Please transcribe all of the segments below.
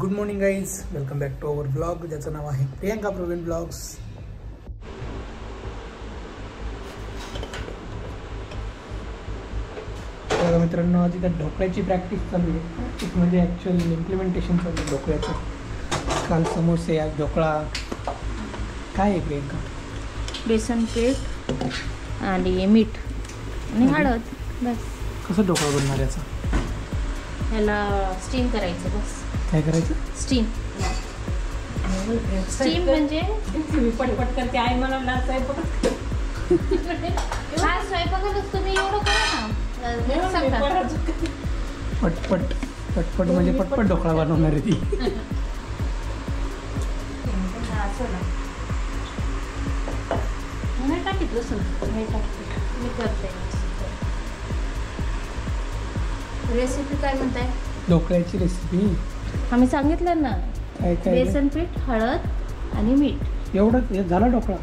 Good morning guys, welcome back to our blog ज्याचं नाव आहे प्रियांका प्रवीण ब्लॉग्स. बघा मित्रांनो, आज इथं ढोकळ्याची प्रॅक्टिस चालू आहे. प्रॅक्टिस म्हणजे ॲक्च्युअल इम्प्लिमेंटेशन चालू आहे ढोकळ्याचं. काल समोसे, आज ढोकळा. काय आहे प्रियांका? बेसन पीठ आणि मीठ आणि हळद, बस. कसं ढोकळा बनणार याचा? ह्याला स्टीम करायचं, बस. काय करायचं? स्टीम. स्टीम म्हणजे पटपट करते आई मला स्वयंपाक. हा स्वयंपाकालाच तुम्ही एवढं करा ना, सांगता. पटपट पटपट म्हणजे पटपट ढोकळा बनवणार आहे ती. नाही टाकीत लसूण, नाही टाकते मी, करते. रेसिपी काय म्हणताय? ढोकळ्याची रेसिपी आम्ही सांगितलं ना. काय काय? बेसन पीठ, हळद आणि मीठ. एवढं झाला ढोकळा?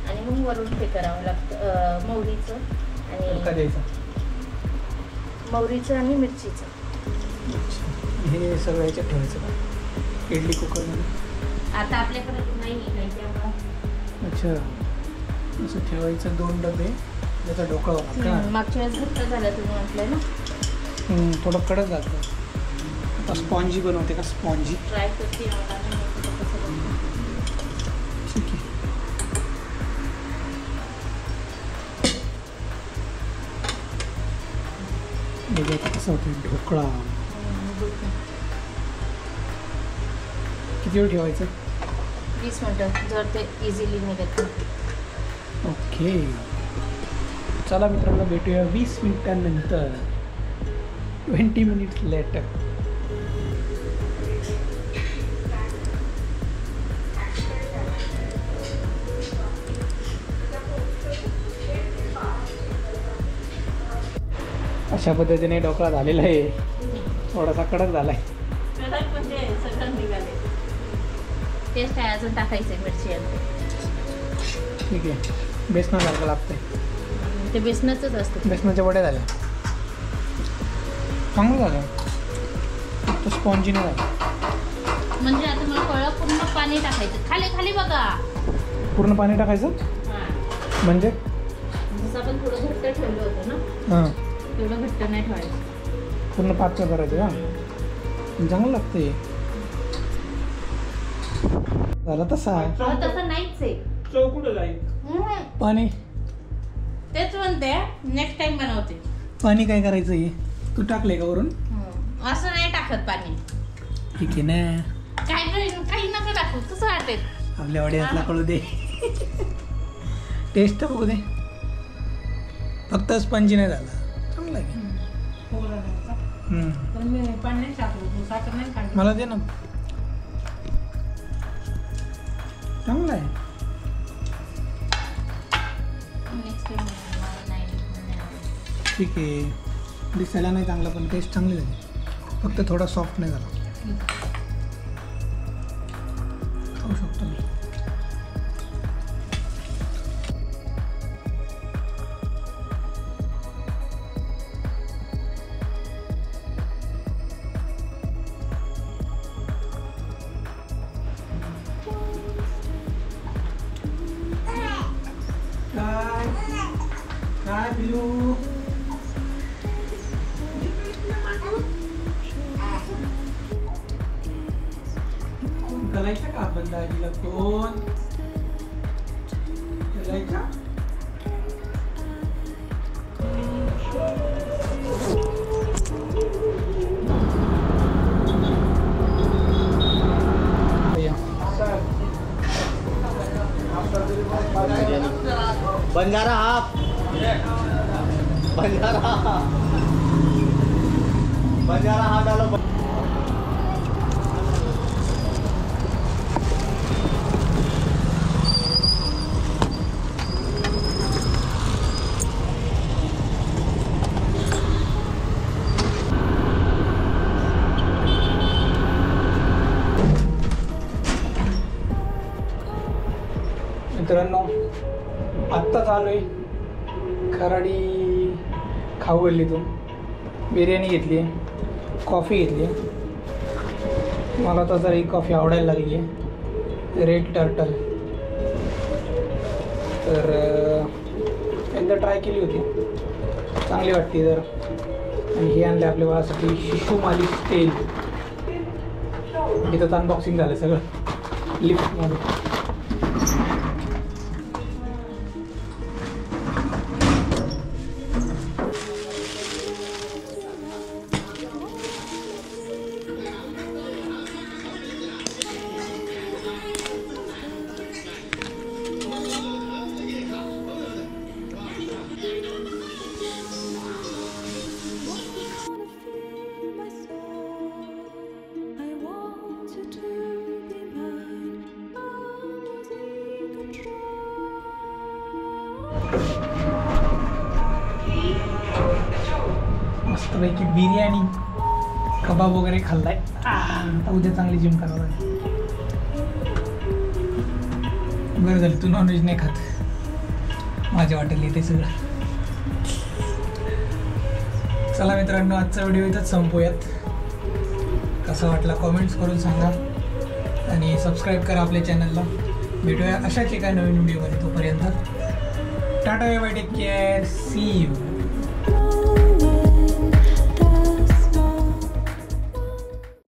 आणि मग वरून ते करावं लागतं, मोहरीचं आणि मोहरीचं आणि मिरचीचं. हे सगळं याच्यात ठेवायचं का इडली कुकरमध्ये? आता आपल्याकडे नाही त्यामुळं. अच्छा, असं ठेवायचं 2 डबे, त्याचा ढोकळा होणार का? मागच्या वेळेस घट्ट झालं तुम्ही म्हटलं ना. थोडं कडक जातं. आता स्पॉन्जी बनवते का? स्पॉन्जी ट्राय करते. ठीक आहे. बघा कसं होतं ढोकळा. किती वेळ ठेवायचं? 20 मिनटं, जर ते इझिली निघत. ओके, चला मित्रांनो, भेटूया 20 मिनिटांनंतर. 20 मिनिट्स लेटर. अशा पद्धतीने ढोकळा झालेला आहे. थोडासा कडक झाला आहे. म्हणजे सगळं निघाले. टेस्ट आहे, अजून टाकायचं आहे मिरची. ठीक आहे, बेसनासारखं लागतंय. ते बेसनाचंच असतं. बेसनाच्या वड्या झाल्या, चांगलं झालं. फक्त स्पॉन्जी नाही झालं. म्हणजे आता मला कळलं, पूर्ण पाणी टाकायचं. खाली खाली बघा, पूर्ण पाणी टाकायचं. हां, म्हणजे जसं आपण थोडं घट्ट ठेवलं होतं ना, हां, तेवढं घट्ट नाही ठेवायचं. पूर्ण पातळ करायचं का? चांगलं लागतंय. झालं तसा तसं नाहीच आहे. चव कुठं जाईल? पाणी. तेच म्हणते, नेक्स्ट टाइम बनवते. पाणी काय करायचं? हे तू टाकले का वरून? असं नाही टाकत पाणी. ठीक आहे ना, काही नका टाकू, तसं वाटेल. आपल्या वड्यातला कळू दे. टेस्ट बघू दे. फक्त स्पंजी नाही झाला, चांगला आहे. मला दे ना, चांगला आहे. ठीक आहे, दिसायला नाही चांगला, पण टेस्ट चांगली झाली. फक्त थोडा सॉफ्ट नाही झाला. खाऊ शकतो मी. काय पिलू? करायचं का आपण दाजीला फोन? करायचा? बंजारा हाफ, बंजारा हाफ डालो. मित्रांनो, आत्ताच आलो आहे खराडी खाऊ गल्लीतून. बिर्याणी घेतली आहे, कॉफी घेतली आहे. मला तर ही कॉफी आवडायला लागली आहे, रेड टर्टल. तर एकदा ट्राय केली होती, चांगली वाटते जर. आणि हे आणले आपल्या बाळासाठी शिशू मालिश तेल. इथंच अनबॉक्सिंग झालं सगळं लिफ्टमध्ये. मस्तपैकी बिर्याणी कबाब वगैरे खाल्लाय. आता उद्या चांगली जिम करावं लागेल. बरं झालं तू नॉनव्हेज नाही खात, माझ्या वाटेल येते सगळं. चला मित्रांनो, आजचा व्हिडिओ इथंच संपूयात. कसा वाटला कॉमेंट्स करून सांगा आणि सबस्क्राईब करा आपल्या चॅनलला. भेटूया अशाच एका नवीन व्हिडिओमध्ये. तोपर्यंत tata bye bye, take care, see you.